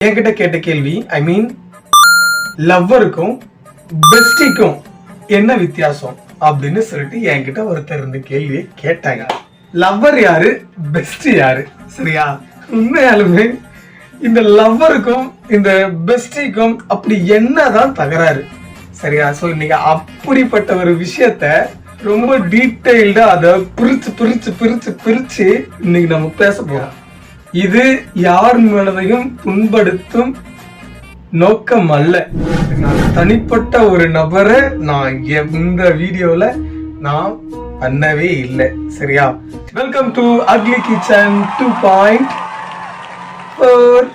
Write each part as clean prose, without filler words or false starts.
என்கிட்ட கேட்ட கேள்வி, ஐ மீன் லவ்வருக்கும் பெஸ்டிக்கும் என்ன வித்தியாசம் அப்படின்னு சொல்லிட்டு என்கிட்ட ஒருத்தர் இந்த கேள்வியை கேட்டாங்க. லவ்வர் யாரு, பெஸ்ட் யாரு? சரியா? உண்மையாலுமே இந்த லவ்வருக்கும் இந்த பெஸ்டிக்கும் அப்படி என்னதான் தகராறு? சரியா? சோ இன்னைக்கு அப்படிப்பட்ட ஒரு விஷயத்த ரொம்ப டீடைல்டா அதை பிரிச்சு பிரிச்சு பிரிச்சு பிரிச்சு இன்னைக்கு நம்ம பேச போறோம். இது யார் மனதையும் புண்படுத்தும் நோக்கம் அல்ல. தனிப்பட்ட ஒரு நபரை நான் இந்த வீடியோல நான் பண்ணவே இல்லை. சரியா? Welcome to ugly kitchen 2.4.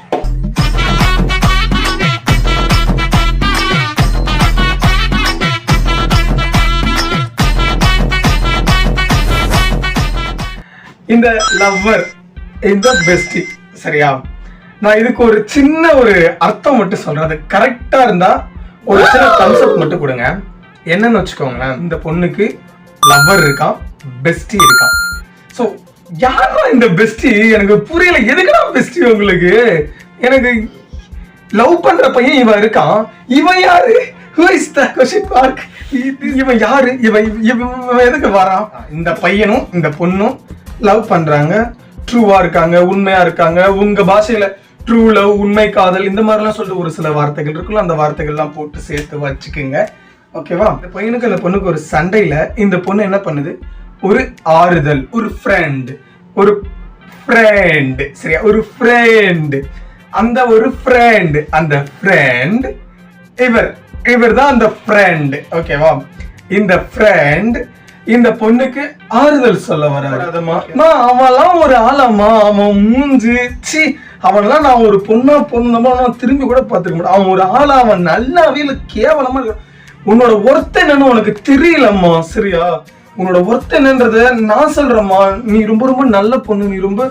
இந்த லவ்வர், இந்த பெஸ்டி. சரியா? நான் இதுக்கு ஒரு சின்ன ஒரு அர்த்தம் மட்டும் சொல்றேன். அது கரெக்டா இருந்தா ஒரு சின்ன கன்செப்ட் மட்டும் கொடுங்க. என்னன்னு வச்சுக்கோங்களேன், இந்த பொண்ணுக்கு லவ்வர் இருக்கான், பெஸ்டி இருக்கான். சோ யாரா இந்த பெஸ்டி? எனக்கு புரியல. எதுக்குடா பெஸ்டி உங்களுக்கு? எனக்கு லவ் பண்ற பையன் இவன் இருக்கான், இவன் யாரு? இவன் யாரு? இவன் எதுக்கு வரான்? இந்த பையனும் இந்த பொண்ணும் லவ் பண்றாங்க, ட்ரூவா இருக்காங்க, உண்மையா இருக்காங்க. உங்க பாஷையில ட்ரூ லவ், உண்மை காதல், இந்த மாதிரிலாம் சொல்லிட்டு ஒரு சில வார்த்தைகள் இருக்குல்ல, அந்த வார்த்தைகள்லாம் போட்டு சேர்த்து வச்சுக்குங்க. ஓகேவா? இந்த பையனுக்கு அந்த பொண்ணுக்கு ஒரு சண்டையில இந்த பொண்ணு என்ன பண்ணுது? ஒரு ஆறுதல், ஒரு ஃப்ரெண்ட், சரியா? ஒரு ஃப்ரெண்ட், அந்த ஒரு ஃப்ரெண்ட், அந்த ஃப்ரெண்ட் இவர் தான் அந்த ஃப்ரெண்ட். ஓகேவா? இந்த ஃப்ரெண்ட் இந்த பொண்ணுக்கு ஆறுதல் சொல்ல வராதமா, அவன்லாம் ஒரு ஆளாமா, அவன் மூஞ்சி சி, அவன்லாம் நான் ஒரு பொண்ணா பொண்ணுமா நான் திரும்பி கூட பார்த்துக்க மாட்டேன். அவன் ஒரு ஆளா, அவன் நல்லாவே இல்லை, கேவலமா இருக்க. உன்னோட ஒர்த் என்னன்னு உனக்கு தெரியலம்மா. சரியா? உன்னோட ஒர்த் என்னன்றத நான் சொல்றேம்மா. நீ ரொம்ப ரொம்ப நல்ல பொண்ணு, நீ ரொம்ப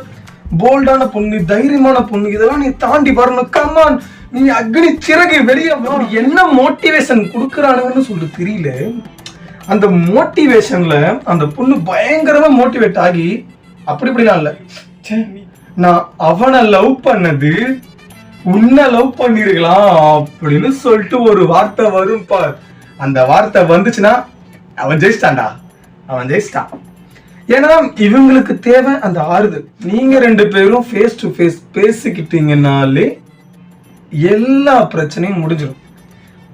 போல்டான பொண்ணு, தைரியமான பொண்ணு, இதெல்லாம் நீ தாண்டி வரணும். கம்மான், நீ அக்னி சிறகு வெளியே. என்ன மோட்டிவேஷன் கொடுக்குறானுங்கன்னு சொல்லிட்டு தெரியல. அந்த மோட்டிவேஷன்ல அந்த பொண்ணு பயங்கரமா மோட்டிவேட் ஆகி, அப்படிலாம் இல்ல, நான் அவனை லவ் பண்ணது உன்னை லவ் பண்ணிருக்கலாம் அப்படின்னு சொல்லிட்டு ஒரு வார்த்தை வரும் பார். அந்த வார்த்தை வந்துச்சுன்னா அவன் ஜெயிச்சிட்டான்டா, அவன் ஜெயிச்சிட்டான். ஏன்னா இவங்களுக்கு தேவை அந்த ஆறுதல். நீங்க ரெண்டு பேரும் ஃபேஸ் டு ஃபேஸ் பேசிக்கிட்டீங்கன்னாலே எல்லா பிரச்சனையும் முடிஞ்சிடும்.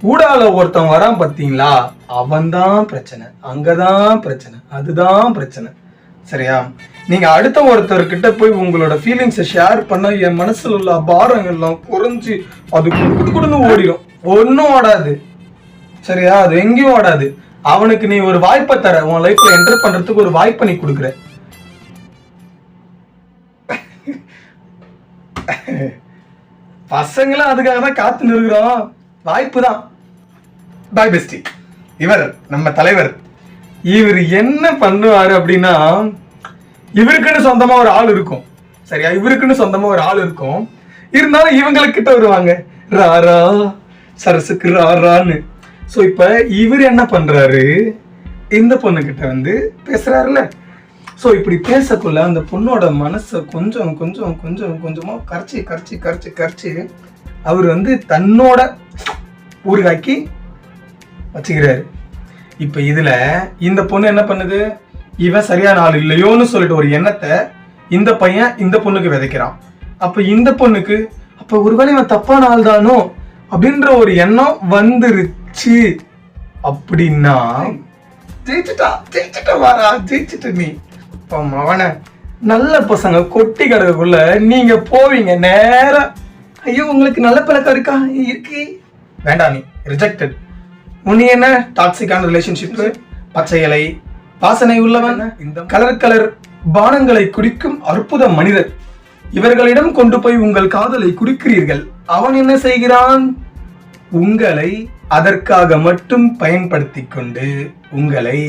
ஊடால ஒருத்தன் வரான் பாத்தீங்களா, அவன்தான் பிரச்சனை, அங்கதான் பிரச்சனை, அதுதான் பிரச்சனை. சரியா? நீங்க அடுத்த ஒருத்தர்கிட்ட போய் உங்களோட ஃபீலிங்ஸை ஷேர் பண்ண என் மனசுல உள்ள பாரங்கள்லாம் குறைஞ்சி அது குடுன்னு ஓடிடும். ஒன்னும் ஓடாது. சரியா? அது எங்கேயும் ஓடாது. அவனுக்கு நீ ஒரு வாய்ப்பை தர, உன் லைஃப்ல என்டர் பண்றதுக்கு ஒரு வாய்ப்பை நீ கொடுக்குற. பசங்களும் அதுக்காக தான் காத்து நிறுகிறோம். வாய்ப்பு தான். Boy bestie. இவர் நம்ம தலைவர். இவர் என்ன பண்ணுவாரு அப்படின்னா, இவருக்குன்னு சொந்தமா ஒரு ஆள் இருக்கும். சரியா? இவருக்குன்னு சொந்தமா ஒரு ஆள் இருக்கும். இருந்தாலும் இவங்களுக்கிட்ட வருவாங்க, ராரா சரசுக்கு ராரான்னு. ஸோ இப்ப இவர் என்ன பண்றாரு, இந்த பொண்ணு கிட்ட வந்து பேசுறாருல. ஸோ இப்படி பேசக்குள்ள அந்த பொண்ணோட மனசை கொஞ்சம் கொஞ்சம் கொஞ்சம் கொஞ்சமா கரைச்சி கரைச்சி கரைச்சி கரைச்சி அவர் வந்து தன்னோட ஊறுகாக்கி வச்சுக்கிறாரு. இப்ப இதுல இந்த பொண்ணு என்ன பண்ணுது, இவன் சரியான ஆள் இல்லையோன்னு சொல்லிட்டு ஒரு எண்ணத்தை இந்த பையன் இந்த பொண்ணுக்கு விதைக்கிறான். அப்ப இந்த பொண்ணுக்கு அப்ப ஒருவேளை இவன் தப்பான ஆள் தானோ அப்படின்ற ஒரு எண்ணம் வந்துருச்சு. அப்படின்னா ஜெயிச்சுட்டா வாரா, ஜெயிச்சுட்ட நீ. அவன நல்ல பசங்க கொட்டி கிடக்குள்ள நீங்க போவீங்க நேரா, ஐயோ உங்களுக்கு நல்ல பழக்கம் இருக்கா, இருக்கு, வேண்டாம், நீ ரிஜெக்டட். உன்னை என்ன டாக்ஸிக்கான ரிலேஷன்ஷிப், பச்சை இலை வாசனை உள்ளவன், இந்த கலர் பானங்களை குடிக்கும் அற்புத மனிதர், இவர்களிடம் கொண்டு போய் உங்கள் காதலை குடிக்கிறீர்கள். அவன் என்ன செய்கிறான், உங்களை அதற்காக மட்டும் பயன்படுத்தி கொண்டு உங்களை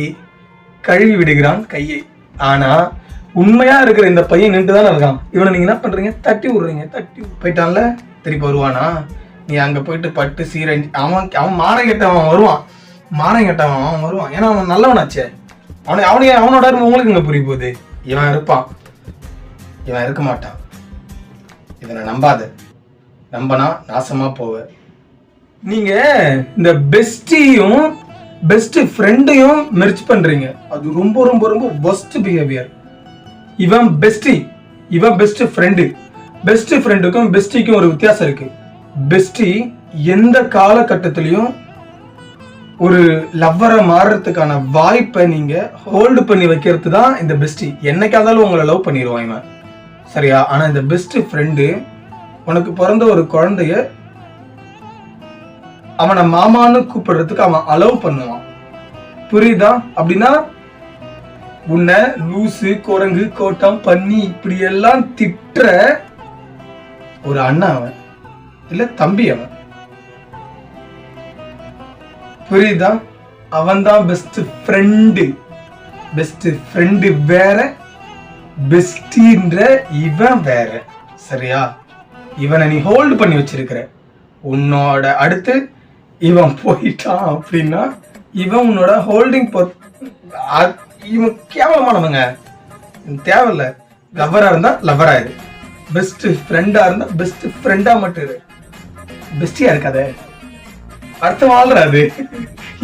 கழுவி விடுகிறான் கையை. ஆனா உண்மையா இருக்கிற இந்த பையன் நின்று தானே இருக்கான். இவனை நீங்க என்ன பண்றீங்க, தட்டி விடுறீங்க. தட்டி போயிட்டான்ல, திருப்பி வருவானா? நீ அங்க போயிட்டு பட்டு சீரஞ்சி, அவன் மானம் கெட்டவன் வருவான், மானம் கெட்டவன் அவன் வருவான். ஏன்னா அவன் நல்லவனாச்சே. அவனோட உங்களுக்கு இங்க புரிய போகுது. இவன் இருப்பான், இவன் இருக்க மாட்டான். இவனை நம்பாத. நம்பனா நாசமா போவ. நீங்க இந்த பெஸ்டியும் பெஸ்ட் ஃப்ரெண்டையும் மெர்ஜ் பண்றீங்க. அது ரொம்ப ரொம்ப ரொம்ப worst பிஹேவியர். இவன் பெஸ்டி, இவன் பெஸ்ட் ஃப்ரெண்டு. பெஸ்ட் ஃப்ரெண்டுக்கும் பெஸ்டிக்கும் ஒரு வித்தியாசம் இருக்கு. பெஸ்டி எந்த காலகட்டத்திலையும் ஒரு லவ்வரை மாறுறதுக்கான வாய்ப்பை நீங்க ஹோல்டு பண்ணி வைக்கிறது தான் இந்த பெஸ்டி. என்னைக்காதாலும் உங்களை லவ் பண்ணிடுவான் இவன், சரியா? ஆனா இந்த பெஸ்ட் ஃப்ரெண்டு உனக்கு பிறந்த ஒரு குழந்தைய அவனை மாமான்னு கூப்பிடுறதுக்கு அவன் அலோவ் பண்ணுவான், புரியுதா? அப்படின்னா உன்னை லூசு, குரங்கு, கோட்டம், பன்னி இப்படி எல்லாம் திட்டுற ஒரு அண்ணன் அவன், இல்ல தம்பி அவன், புரியுதா? அவன் தான் பெஸ்ட் ஃப்ரெண்டு. பெஸ்ட் ஃப்ரெண்டு வேற, பெஸ்டின்ற இவன் வேற, சரியா? இவனை நீ ஹோல்டு பண்ணி வச்சிருக்கிற. உன்னோட அடுத்து இவன் போயிட்டான் அப்படின்னா இவன் உன்னோட ஹோல்டிங் இவன் கேவலமானவங்க, தேவையில்ல. லவ்வரா இருந்தா லவ்வரா இரு, பெஸ்ட் ஃப்ரெண்டா இருந்தா பெஸ்ட் ஃப்ரெண்டா மட்டும் இரு, பெஸ்டியா இருக்காத. அடுத்த வாழ்றாது.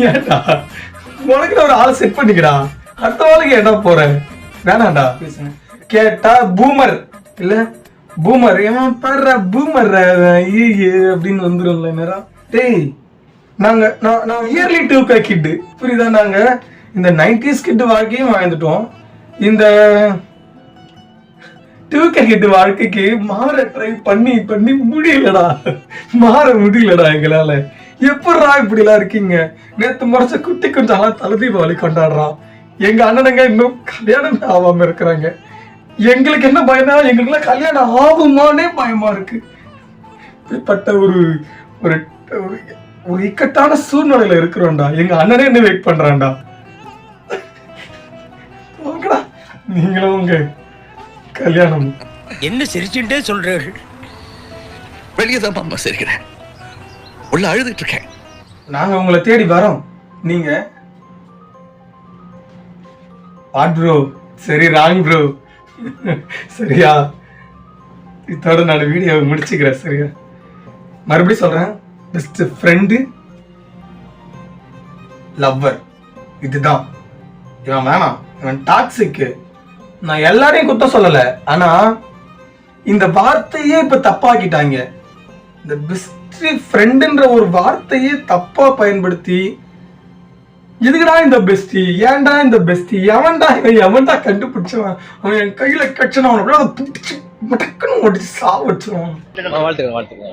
ஏன்டா உனக்கு ஒரு ஆளை செட் பண்ணிக்கிறா, அடுத்த வாழ்க்கை என்ன போற? வேணாண்டா. கேட்டா பூமர் இல்ல பூமர், ஏன் பாடுற பூமர் அப்படின்னு வந்துடும்ல நேரம். டேய் நாங்க நான் இயர்லி 2K கிட்டு, புரியுதா? நாங்க இந்த 90s கிட்டு வாழ்க்கையும் வாழ்ந்துட்டோம். இந்த 2K கிட்டு வாழ்க்கைக்கு மாற ட்ரை பண்ணி பண்ணி முடியலடா, மாற முடியலடா எங்களால. எப்படா இப்படி எல்லாம் இருக்கீங்க? நேத்து முறைச்ச குட்டி கொஞ்சம் தலை தீபாவளி கொண்டாடுறான். எங்க அண்ணனுங்க இன்னும் கல்யாணம் ஆகாம இருக்கிறாங்க. எங்களுக்கு என்ன பயனா, எங்களுக்குலாம் கல்யாணம் ஆகுமானே பயமா இருக்கு. இப்படிப்பட்ட ஒரு ஒரு இக்கட்டான சூழ்நிலையில இருக்கிறோம்டா. எங்க அண்ணனே என்ன வெயிட் பண்றான்டா. நீங்களும் உங்க கல்யாணம் என்ன சிரிச்சுட்டே சொல்றீர்கள்? வெளியே தான் மாமா சிரிக்கிறேன், உள்ள அழுதுட்டு இருக்கேன். நாங்க உங்களை தேடி வரோம். நீங்க வாட் ப்ரோ? சரி ராங் ப்ரோ, சரியா? இதோட நான் வீடியோ முடிச்சுக்கிறேன், சரியா? மறுபடியும் சொல்றேன், பெஸ்ட் ஃப்ரெண்டு, லவ்வர், இதுதான். இவன் வேணாம், இவன் டாக்ஸிக்கு. நான் எல்லாரையும் குத்த சொல்லல, ஆனா இந்த வார்த்தையே இப்ப தப்பாக்கிட்டாங்க. இந்த பெஸ்ட் ஃப்ரெண்டுன்ற ஒரு வார்த்தையே தப்பா பயன்படுத்தி, எதுக்குடா இந்த பெஸ்டி, ஏன்டா இந்த பெஸ்டி, எவன்டா கண்டுபிடிச்சவன், அவன் என் கையில கட்சணும், அவனை பிடிச்சி மடக்குன்னு ஓடிச்சு சாவ வச்சிருவான். வாழ்த்துக்கள் வாழ்த்துக்கள்.